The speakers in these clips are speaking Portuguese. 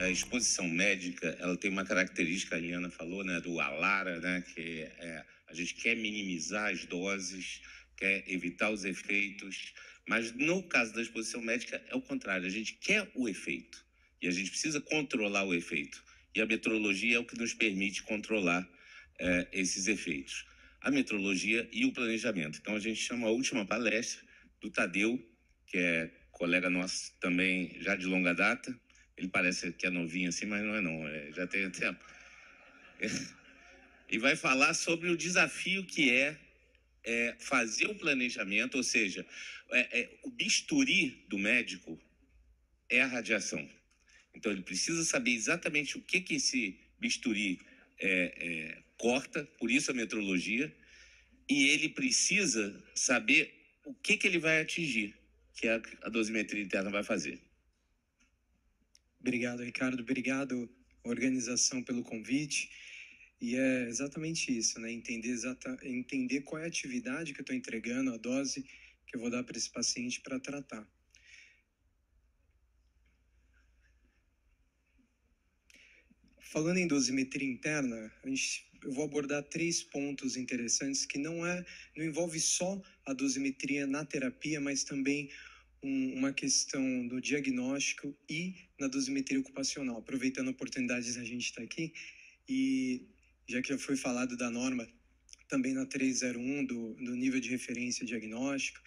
a exposição médica, ela tem uma característica, a Liana falou, né, do ALARA, né, que a gente quer minimizar as doses, quer evitar os efeitos, mas no caso da exposição médica é o contrário, a gente quer o efeito e a gente precisa controlar o efeito. E a metrologia é o que nos permite controlar esses efeitos. A metrologia e o planejamento. Então a gente chama a última palestra do Tadeu, que é colega nosso também já de longa data. Ele parece que é novinho assim, mas não é não, já tem tempo. E vai falar sobre o desafio que é fazer o planejamento, ou seja, o bisturi do médico é a radiação. Então ele precisa saber exatamente o que esse bisturi corta, por isso a metrologia, e ele precisa saber o que ele vai atingir, que a dosimetria interna vai fazer. Obrigado, Ricardo. Obrigado, organização, pelo convite. E é exatamente isso, né? Entender qual é a atividade que eu estou entregando, a dose que eu vou dar para esse paciente para tratar. Falando em dosimetria interna, eu vou abordar 3 pontos interessantes que não envolve só a dosimetria na terapia, mas também uma questão do diagnóstico e na dosimetria ocupacional. Aproveitando a oportunidade de a gente estar aqui, e já que já foi falado da norma, também na 301 do nível de referência diagnóstico,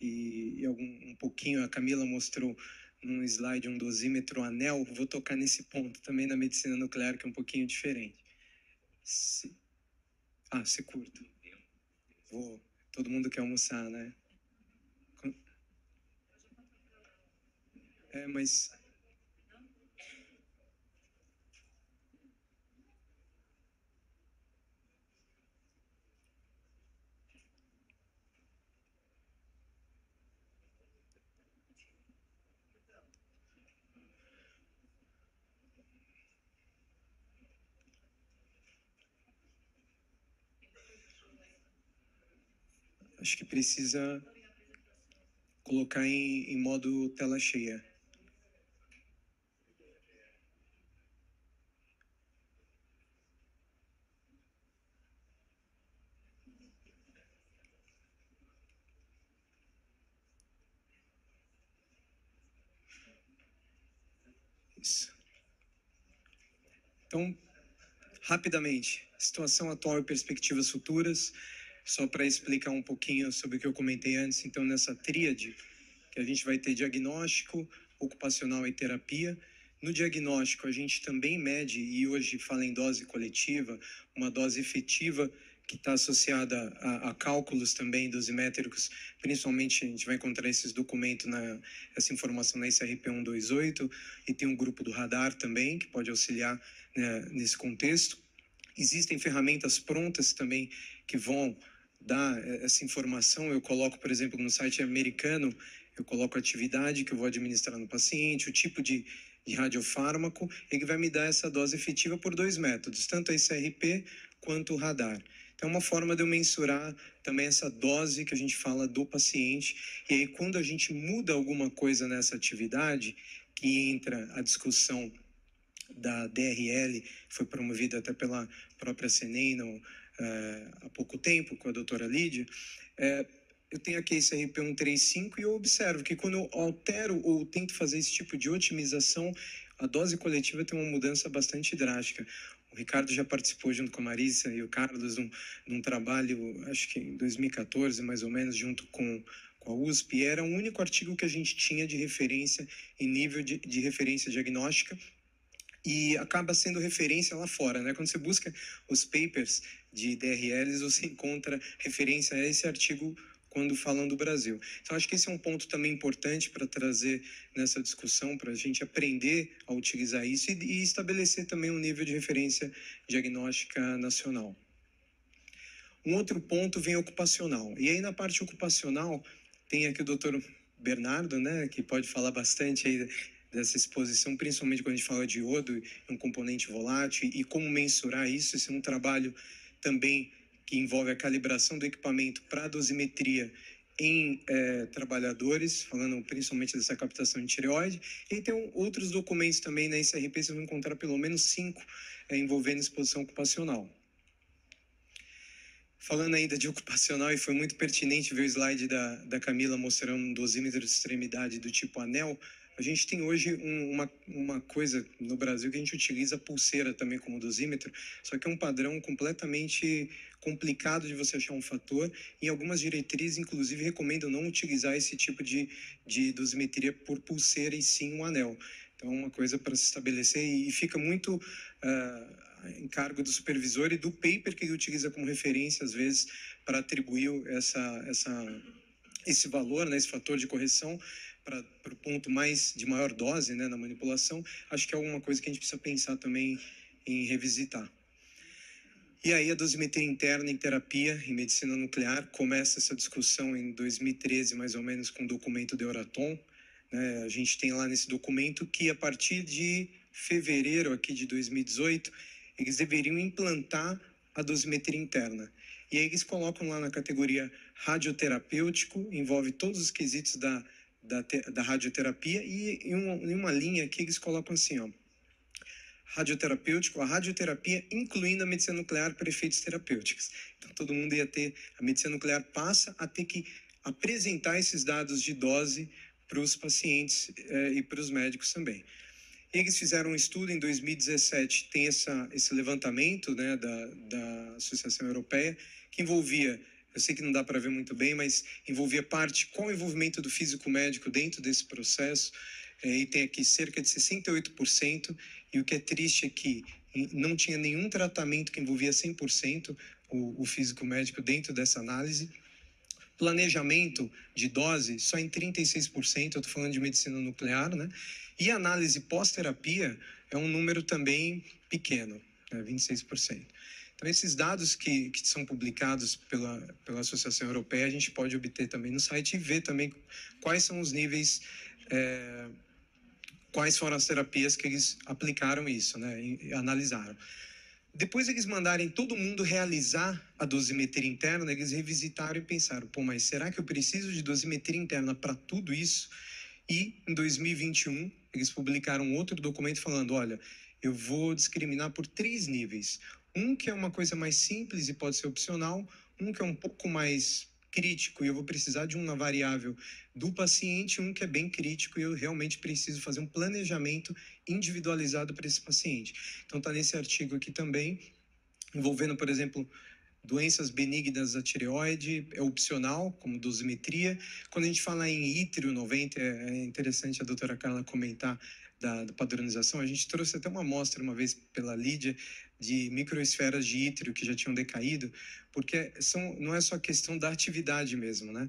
e um pouquinho a Camila mostrou num slide um dosímetro anel, vou tocar nesse ponto também na medicina nuclear, que é um pouquinho diferente. Você curta. Todo mundo quer almoçar, né? Mas... acho que precisa colocar em modo tela cheia. Isso. Então, rapidamente, situação atual e perspectivas futuras, só para explicar um pouquinho sobre o que eu comentei antes. Então, nessa tríade, que a gente vai ter diagnóstico, ocupacional e terapia. No diagnóstico, a gente também mede, e hoje fala em dose coletiva, uma dose efetiva que está associada a cálculos também dosimétricos, principalmente a gente vai encontrar esses documentos, essa informação na SRP 128, e tem um grupo do radar também, que pode auxiliar, né, nesse contexto. Existem ferramentas prontas também que vão dar essa informação. Eu coloco, por exemplo, no site americano, eu coloco a atividade que eu vou administrar no paciente, o tipo de radiofármaco, e que vai me dar essa dose efetiva por 2 métodos, tanto a SRP quanto o radar. Então, é uma forma de eu mensurar também essa dose que a gente fala do paciente. E aí, quando a gente muda alguma coisa nessa atividade, que entra a discussão da DRL, foi promovida até pela própria CNEI há pouco tempo, com a doutora Lídia, eu tenho aqui esse RP 135 e eu observo que quando eu altero ou tento fazer esse tipo de otimização, a dose coletiva tem uma mudança bastante drástica. O Ricardo já participou junto com a Marissa e o Carlos num trabalho, acho que em 2014, mais ou menos, junto com a USP, e era o único artigo que a gente tinha de referência em nível de referência diagnóstica, e acaba sendo referência lá fora, né? Quando você busca os papers de DRLs, você encontra referência a esse artigo quando falam do Brasil. Então, acho que esse é um ponto também importante para trazer nessa discussão, para a gente aprender a utilizar isso e estabelecer também um nível de referência diagnóstica nacional. Um outro ponto vem ocupacional. E aí, na parte ocupacional, tem aqui o doutor Bernardo, né, que pode falar bastante aí dessa exposição, principalmente quando a gente fala de iodo, um componente volátil, e como mensurar isso. Esse é um trabalho também que envolve a calibração do equipamento para dosimetria em trabalhadores, falando principalmente dessa captação de tireoide. E tem outros documentos também na ICRP, vocês vão encontrar pelo menos 5 envolvendo exposição ocupacional. Falando ainda de ocupacional, e foi muito pertinente ver o slide da Camila mostrando um dosímetro de extremidade do tipo anel, a gente tem hoje uma coisa no Brasil que a gente utiliza a pulseira também como dosímetro, só que é um padrão completamente complicado de você achar um fator, e algumas diretrizes, inclusive, recomendam não utilizar esse tipo de dosimetria por pulseira e sim um anel. Então, é uma coisa para se estabelecer e fica muito em cargo do supervisor e do paper que ele utiliza como referência, às vezes, para atribuir esse valor, né, esse fator de correção para o ponto de maior dose, né, na manipulação. Acho que é alguma coisa que a gente precisa pensar também em revisitar. E aí a dosimetria interna em terapia, em medicina nuclear, começa essa discussão em 2013, mais ou menos, com o documento de Euratom. A gente tem lá nesse documento que a partir de fevereiro aqui de 2018, eles deveriam implantar a dosimetria interna. E aí eles colocam lá na categoria radioterapêutico, envolve todos os quesitos da radioterapia, e em uma linha que eles colocam assim, ó, radioterapêutico, a radioterapia incluindo a medicina nuclear para efeitos terapêuticos. Então todo mundo ia ter, a medicina nuclear passa a ter que apresentar esses dados de dose para os pacientes e para os médicos também. Eles fizeram um estudo em 2017, tem esse levantamento, né, da Associação Europeia, que envolvia, eu sei que não dá para ver muito bem, mas envolvia qual o envolvimento do físico médico dentro desse processo, e tem aqui cerca de 68%, e o que é triste é que não tinha nenhum tratamento que envolvia 100% o físico médico dentro dessa análise. Planejamento de dose só em 36%, eu estou falando de medicina nuclear, né? E análise pós-terapia é um número também pequeno, né? 26%. Então, esses dados que são publicados pela Associação Europeia, a gente pode obter também no site e ver também quais são os níveis, quais foram as terapias que eles aplicaram isso, né? E analisaram. Depois eles mandarem todo mundo realizar a dosimetria interna, eles revisitaram e pensaram, pô, mas será que eu preciso de dosimetria interna para tudo isso? E em 2021, eles publicaram outro documento falando, olha, eu vou discriminar por 3 níveis. Um que é uma coisa mais simples e pode ser opcional, um que é um pouco mais crítico e eu vou precisar de uma variável do paciente, um que é bem crítico e eu realmente preciso fazer um planejamento individualizado para esse paciente. Então está nesse artigo aqui também, envolvendo, por exemplo, doenças benignas da tireoide, é opcional, como dosimetria. Quando a gente fala em ítrio 90, é interessante a doutora Carla comentar da padronização. A gente trouxe até uma amostra uma vez pela Lídia de microesferas de ítrio que já tinham decaído, porque não é só questão da atividade mesmo, né?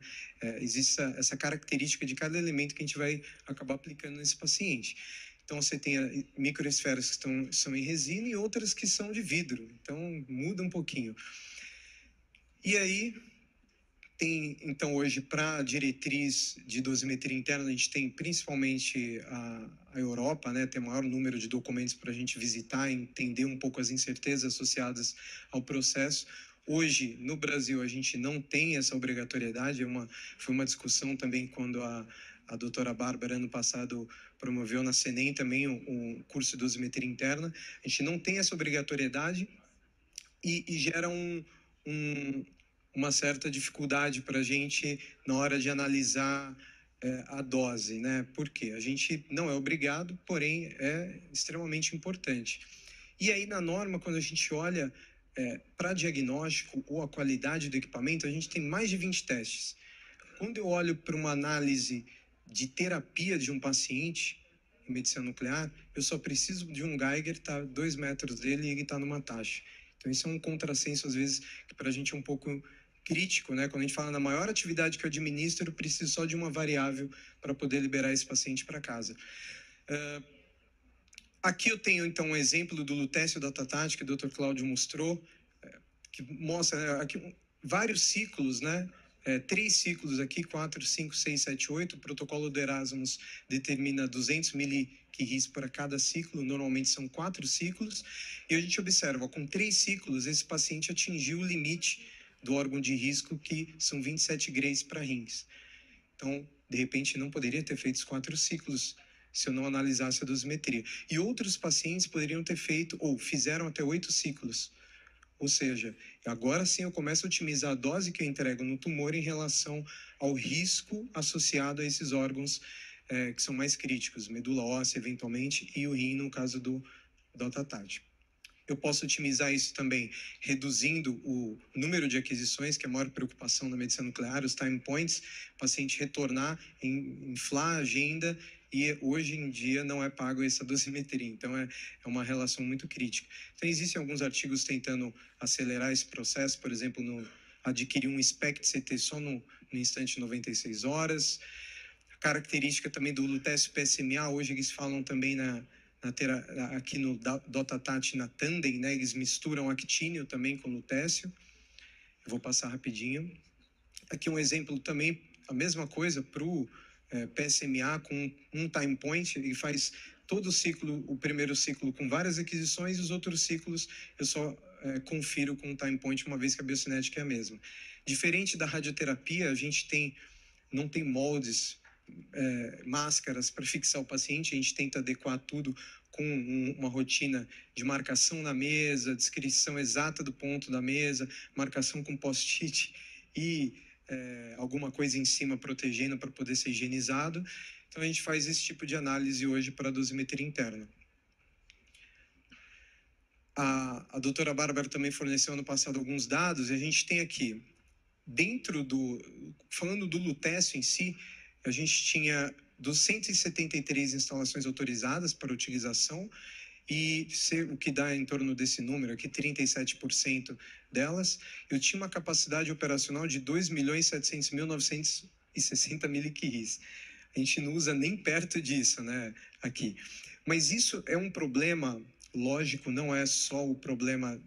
Existe essa característica de cada elemento que a gente vai acabar aplicando nesse paciente. Então, você tem microesferas que são em resina e outras que são de vidro. Então, muda um pouquinho. E aí, tem, então, hoje, para a diretriz de dosimetria interna, a gente tem principalmente a Europa, né? Tem o maior número de documentos para a gente visitar e entender um pouco as incertezas associadas ao processo. Hoje, no Brasil, a gente não tem essa obrigatoriedade. Foi uma discussão também quando a doutora Bárbara, ano passado, promoveu na CENEM também um curso de dosimetria interna. A gente não tem essa obrigatoriedade e gera uma certa dificuldade para a gente na hora de analisar a dose, né? Porque a gente não é obrigado, porém é extremamente importante. E aí na norma, quando a gente olha para diagnóstico ou a qualidade do equipamento, a gente tem mais de 20 testes. Quando eu olho para uma análise de terapia de um paciente em medicina nuclear, eu só preciso de um Geiger, tá a 2 metros dele e ele está numa taxa. Então isso é um contrassenso, às vezes, que para a gente é um pouco crítico, né? Quando a gente fala na maior atividade que eu administro, eu preciso só de uma variável para poder liberar esse paciente para casa. Aqui eu tenho, então, um exemplo do Lutécio Datatati, que o Dr. Cláudio mostrou, que mostra aqui vários ciclos, né? 3 ciclos aqui, 4, 5, 6, 7, 8. O protocolo do Erasmus determina 200 miliquiris para cada ciclo, normalmente são 4 ciclos. E a gente observa, com 3 ciclos, esse paciente atingiu o limite do órgão de risco, que são 27 grays para rins. Então, de repente, não poderia ter feito os 4 ciclos se eu não analisasse a dosimetria. E outros pacientes poderiam ter feito, ou fizeram até 8 ciclos. Ou seja, agora sim eu começo a otimizar a dose que eu entrego no tumor em relação ao risco associado a esses órgãos que são mais críticos, medula óssea, eventualmente, e o rim, no caso do DOTA-TAT. Eu posso otimizar isso também reduzindo o número de aquisições, que é a maior preocupação na medicina nuclear, os time points, o paciente retornar, inflar a agenda, e hoje em dia não é pago essa dosimetria. Então, é uma relação muito crítica. Então, existem alguns artigos tentando acelerar esse processo, por exemplo, adquirir um SPECT-CT só no instante 96 horas. A característica também do lutécio PSMA, hoje eles falam também aqui no DOTA-TAT na Tandem, né? Eles misturam actínio também com lutécio. Eu vou passar rapidinho. Aqui um exemplo também, a mesma coisa para o PSMA com um time point. Ele faz todo o ciclo, o primeiro ciclo com várias aquisições, e os outros ciclos eu só confiro com um time point, uma vez que a biocinética é a mesma. Diferente da radioterapia, a gente não tem moldes, máscaras para fixar o paciente. A gente tenta adequar tudo com uma rotina de marcação na mesa, descrição exata do ponto da mesa, marcação com post-it e alguma coisa em cima protegendo para poder ser higienizado. Então a gente faz esse tipo de análise hoje para a dosimetria interna. A doutora Bárbara também forneceu ano passado alguns dados, e a gente tem aqui, falando do lutécio em si, a gente tinha 273 instalações autorizadas para utilização, e o que dá em torno desse número aqui, 37% delas, eu tinha uma capacidade operacional de 2.700.960 miliquiris. A gente não usa nem perto disso, né, aqui. Mas isso é um problema, lógico, não é só o problema,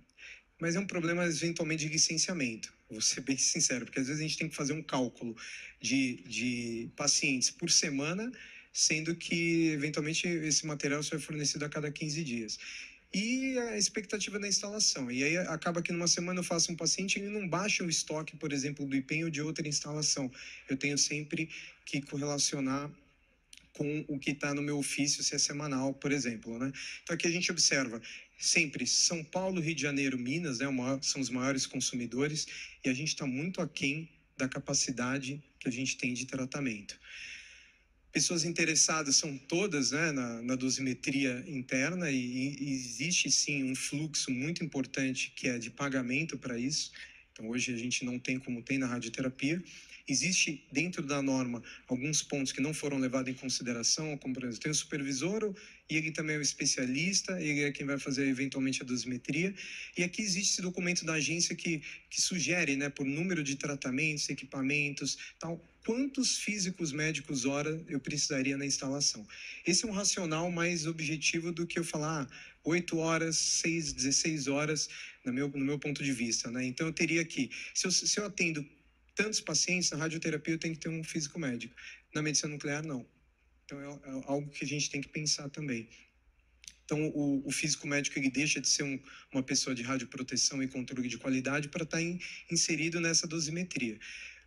mas é um problema eventualmente de licenciamento. Vou ser bem sincero, porque às vezes a gente tem que fazer um cálculo de pacientes por semana, sendo que eventualmente esse material só é fornecido a cada 15 dias. E a expectativa da instalação. E aí acaba que numa semana eu faço um paciente e ele não baixa o estoque, por exemplo, do IPEM ou de outra instalação. Eu tenho sempre que correlacionar com o que está no meu ofício, se é semanal, por exemplo, né? Então aqui a gente observa sempre São Paulo, Rio de Janeiro, Minas, né, são os maiores consumidores, e a gente está muito aquém da capacidade que a gente tem de tratamento. Pessoas interessadas são todas, né, na dosimetria interna, e existe sim um fluxo muito importante que é de pagamento para isso. Então hoje a gente não tem como tem na radioterapia. Existe dentro da norma alguns pontos que não foram levados em consideração, como por exemplo, tem o supervisor e ele também é o especialista, ele é quem vai fazer eventualmente a dosimetria. E aqui existe esse documento da agência que sugere, né, por número de tratamentos, equipamentos, tal, quantos físicos médicos hora eu precisaria na instalação. Esse é um racional mais objetivo do que eu falar 8 horas, 6, 16 horas, no meu ponto de vista, né? Então eu teria que, se eu atendo tantos pacientes, na radioterapia eu tenho que ter um físico médico. Na medicina nuclear, não. Então é algo que a gente tem que pensar também. Então o físico médico ele deixa de ser uma pessoa de radioproteção e controle de qualidade para estar inserido nessa dosimetria.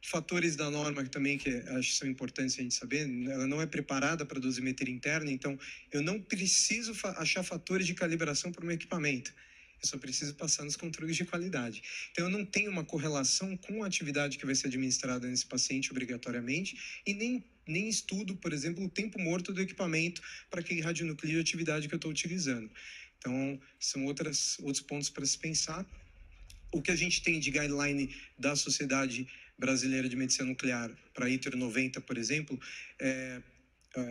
Fatores da norma também que acho que são importantes a gente saber, ela não é preparada para dosimetria interna, então eu não preciso achar fatores de calibração para o meu equipamento. Eu só preciso passar nos controles de qualidade. Então, eu não tenho uma correlação com a atividade que vai ser administrada nesse paciente obrigatoriamente, e nem estudo, por exemplo, o tempo morto do equipamento para aquele radionuclídeo de atividade que eu estou utilizando. Então, são outros pontos para se pensar. O que a gente tem de guideline da Sociedade Brasileira de Medicina Nuclear para ITER 90, por exemplo,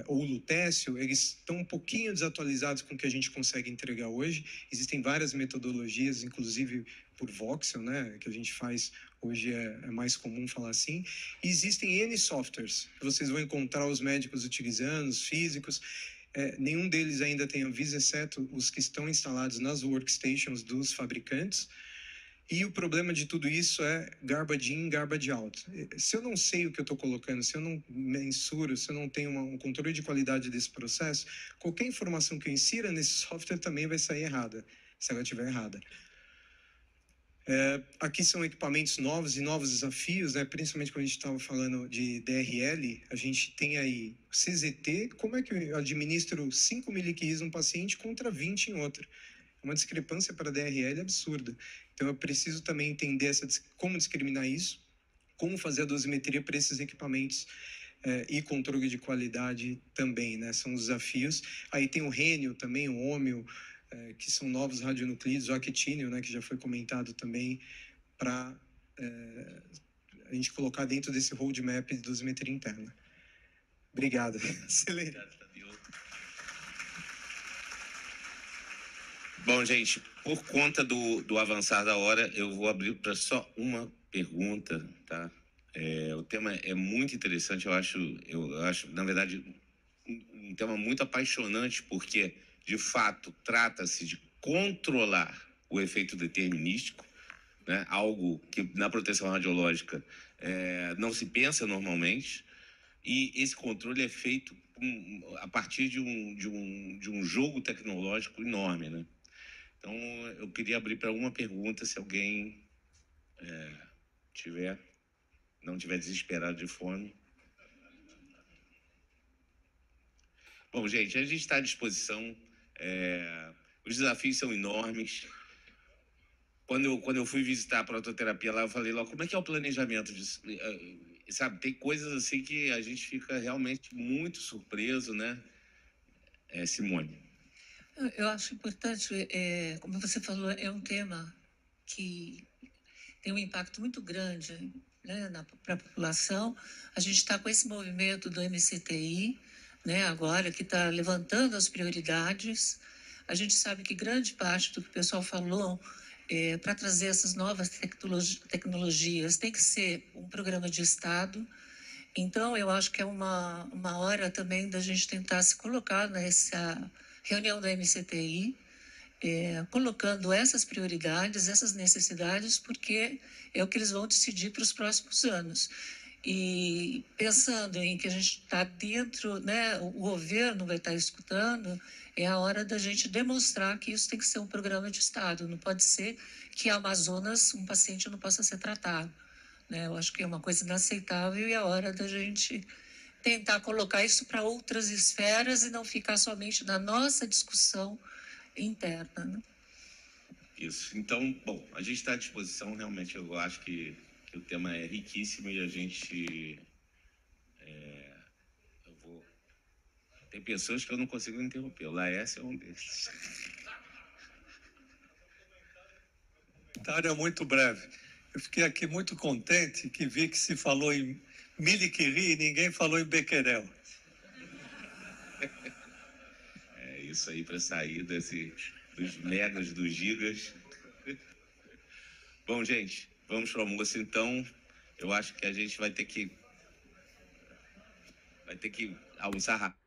ou lutécio, eles estão um pouquinho desatualizados com o que a gente consegue entregar hoje. Existem várias metodologias, inclusive por voxel, né, que a gente faz hoje, é mais comum falar assim. E existem N softwares que vocês vão encontrar os médicos utilizando, os físicos. Nenhum deles ainda tem Anvisa, exceto os que estão instalados nas workstations dos fabricantes. E o problema de tudo isso é garbage in, garbage out. Se eu não sei o que eu estou colocando, se eu não mensuro, se eu não tenho um controle de qualidade desse processo, qualquer informação que eu insira nesse software também vai sair errada, se ela estiver errada. Aqui são equipamentos novos e novos desafios, né? Principalmente quando a gente estava falando de DRL, a gente tem aí CZT, como é que eu administro 5 miliquiris num paciente contra 20 em outro? Uma discrepância para DRL absurda. Então, eu preciso também entender como discriminar isso, como fazer a dosimetria para esses equipamentos e controle de qualidade também, né? São os desafios. Aí tem o Rênio também, o Ômio, que são novos radionuclídeos, o Actínio, né, que já foi comentado também, para a gente colocar dentro desse roadmap de dosimetria interna. Obrigado. Excelente. Bom, gente, por conta do avançar da hora, eu vou abrir para só uma pergunta, tá? O tema é muito interessante, eu acho, na verdade, um tema muito apaixonante, porque, de fato, trata-se de controlar o efeito determinístico, né? Algo que na proteção radiológica não se pensa normalmente, e esse controle é feito a partir de um jogo tecnológico enorme, né? Então, eu queria abrir para uma pergunta, se alguém não tiver desesperado de fome. Bom, gente, a gente está à disposição. Os desafios são enormes. Quando eu fui visitar a prototerapia lá, eu falei lá, como é que é o planejamento disso? Sabe, tem coisas assim que a gente fica realmente muito surpreso, né, Simone? Eu acho importante, como você falou, é um tema que tem um impacto muito grande, né, para a população. A gente está com esse movimento do MCTI, né, agora, que está levantando as prioridades. A gente sabe que grande parte do que o pessoal falou para trazer essas novas tecnologias tem que ser um programa de Estado. Então, eu acho que é uma hora também da gente tentar se colocar nessa reunião da MCTI, colocando essas prioridades, essas necessidades, porque é o que eles vão decidir para os próximos anos. E pensando em que a gente está dentro, né, o governo vai estar escutando, é a hora da gente demonstrar que isso tem que ser um programa de Estado. Não pode ser que a Amazonas, um paciente não possa ser tratado, né? Eu acho que é uma coisa inaceitável e é a hora da gente tentar colocar isso para outras esferas e não ficar somente na nossa discussão interna, né? Isso. Então, bom, a gente está à disposição, realmente. Eu acho que o tema é riquíssimo e a gente... Tem pessoas que eu não consigo interromper. O Laércio é um desses. Comentário é muito breve. Eu fiquei aqui muito contente que vi que se falou em miliquiri e ninguém falou em Becquerel. É isso aí, para sair dos megas, dos gigas. Bom, gente, vamos para o almoço, então. Eu acho que a gente vai ter que almoçar rápido.